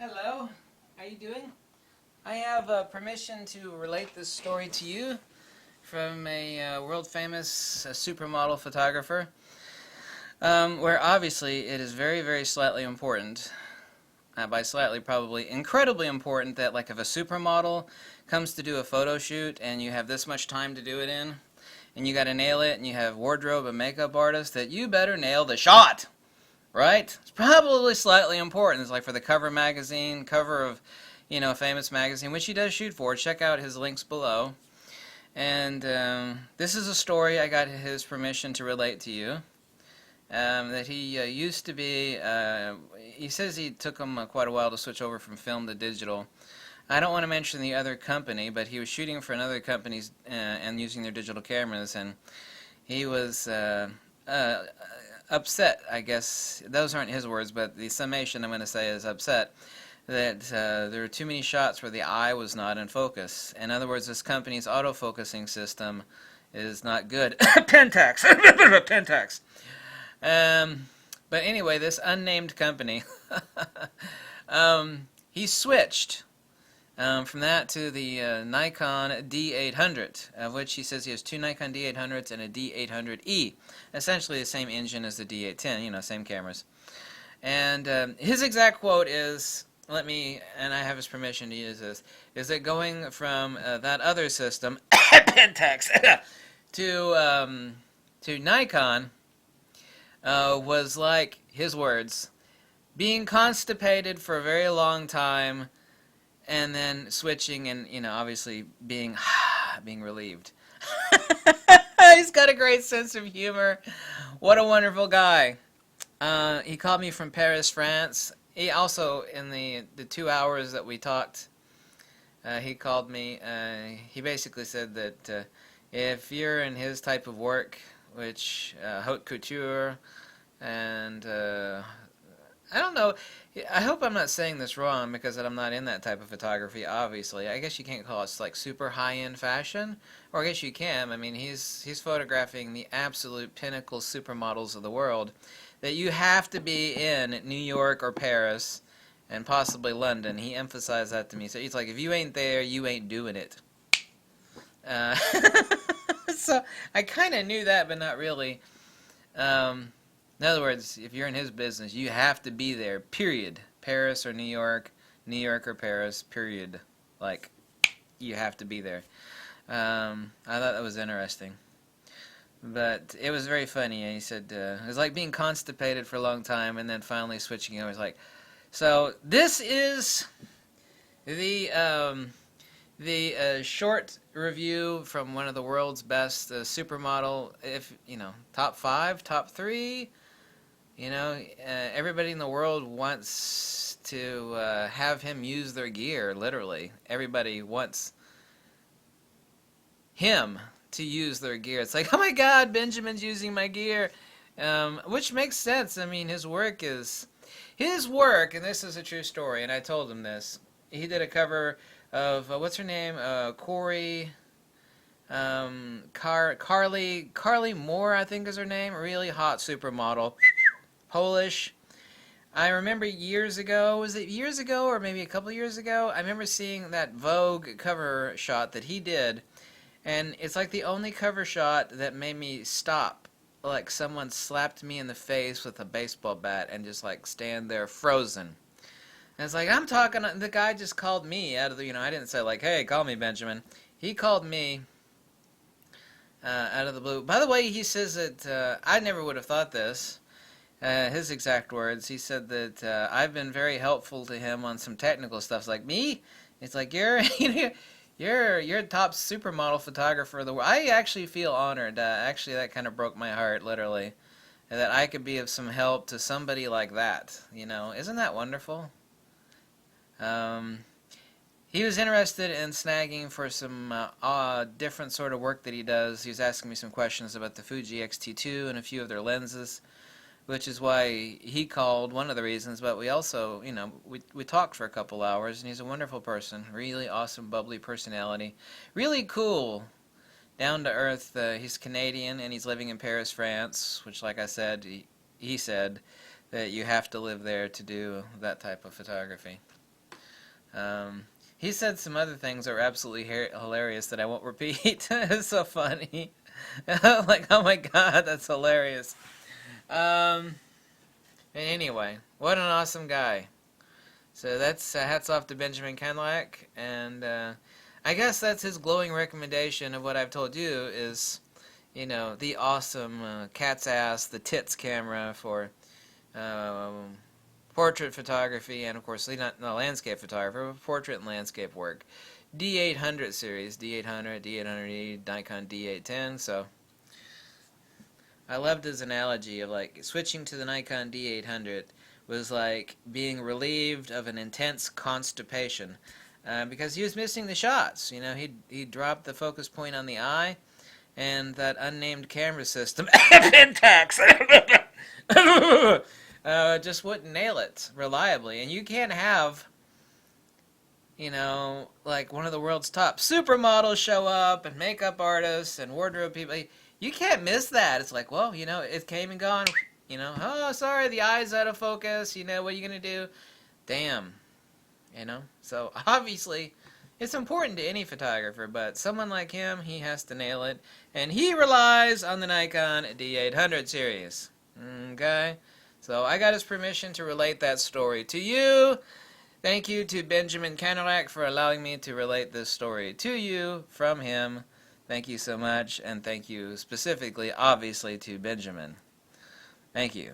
Hello, how you doing? I have permission to relate this story to you from a world-famous supermodel photographer, where obviously it is very, very slightly important. By slightly, probably incredibly important that, like, if a supermodel comes to do a photo shoot and you have this much time to do it in, and you got to nail it, and you have wardrobe and makeup artists, that you better nail the shot. Right? It's probably slightly important. It's like for the cover magazine, cover of, a famous magazine, which he does shoot for. Check out his links below. And this is a story I got his permission to relate to you. That he used to be, he says he took him quite a while to switch over from film to digital. I don't want to mention the other company, but he was shooting for another company and using their digital cameras, and he was upset, I guess. Those aren't his words, but the summation I'm going to say is upset that there were too many shots where the eye was not in focus. In other words, this company's autofocusing system is not good. Pentax! Pentax! But anyway, this unnamed company, he switched from that to the Nikon D800, of which he says he has two Nikon D800s and a D800E. Essentially the same engine as the D810, same cameras. And his exact quote is, and I have his permission to use this, is that going from that other system, Pentax, to Nikon was like, his words, being constipated for a very long time and then switching and, obviously being relieved. He's got a great sense of humor. What a wonderful guy. He called me from Paris, France. He also, in the 2 hours that we talked, he called me. He basically said that if you're in his type of work, which haute couture, and I don't know, I hope I'm not saying this wrong because I'm not in that type of photography, obviously. I guess you can't call it like super high-end fashion, or I guess you can. I mean, he's photographing the absolute pinnacle supermodels of the world that you have to be in New York or Paris and possibly London. He emphasized that to me. So he's like, if you ain't there, you ain't doing it. So I kind of knew that, but not really. In other words, if you're in his business, you have to be there, period. Paris or New York or Paris, period. Like, you have to be there. I thought that was interesting. But it was very funny. And he said, it was like being constipated for a long time and then finally switching over. It's like, so this is the short review from one of the world's best supermodel, if, top 5, top 3. Everybody in the world wants to have him use their gear, literally. Everybody wants him to use their gear. It's like, oh my God, Benjamin's using my gear. Which makes sense. I mean, his work, and this is a true story, and I told him this. He did a cover of, what's her name? Corey, Carly Moore, I think is her name. Really hot supermodel. Polish. I remember years ago, was it years ago or maybe a couple years ago? I remember seeing that Vogue cover shot that he did, and it's like the only cover shot that made me stop, like someone slapped me in the face with a baseball bat and just like stand there frozen. And it's like, the guy just called me out of the, I didn't say like, hey, call me Benjamin. He called me out of the blue. By the way, he says that, I never would have thought this. His exact words, he said that I've been very helpful to him on some technical stuff. It's like, me? It's like, you're a top supermodel photographer of the world. I actually feel honored. Actually, that kind of broke my heart, literally, that I could be of some help to somebody like that. Isn't that wonderful? He was interested in snagging for some different sort of work that he does. He was asking me some questions about the Fuji X-T2 and a few of their lenses, which is why he called, one of the reasons. But we also, we talked for a couple hours, and he's a wonderful person. Really awesome, bubbly personality. Really cool, down to earth. He's Canadian, and he's living in Paris, France, which, like I said, he said that you have to live there to do that type of photography. He said some other things that were absolutely hilarious that I won't repeat. It's so funny. Like, oh my god, that's hilarious. Um, anyway, what an awesome guy. So that's hats off to Benjamin Kenlack, and I guess that's his glowing recommendation of what I've told you is, you know, the awesome cat's ass, the tits camera for portrait photography, and of course, not landscape photography, but portrait and landscape work. D800 series, D800, D800E, Nikon D810. So I loved his analogy of like switching to the Nikon D800 was like being relieved of an intense constipation because he was missing the shots. You know, he dropped the focus point on the eye, and that unnamed camera system, Pentax, just wouldn't nail it reliably. And you can't have, you know, like one of the world's top supermodels show up and makeup artists and wardrobe people. You can't miss that. It's like, well, you know, it came and gone. You know, oh, sorry, the eye's out of focus. You know, what are you going to do? Damn. You know, so obviously it's important to any photographer, but someone like him, he has to nail it. And he relies on the Nikon D800 series. Okay? So I got his permission to relate that story to you. Thank you to Benjamin Kenlack for allowing me to relate this story to you from him. Thank you so much, and thank you specifically, obviously, to Benjamin. Thank you.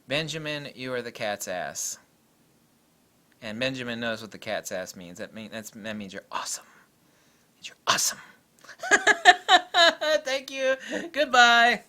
Benjamin, you are the cat's ass. And Benjamin knows what the cat's ass means. That means you're awesome. You're awesome. Thank you. Goodbye.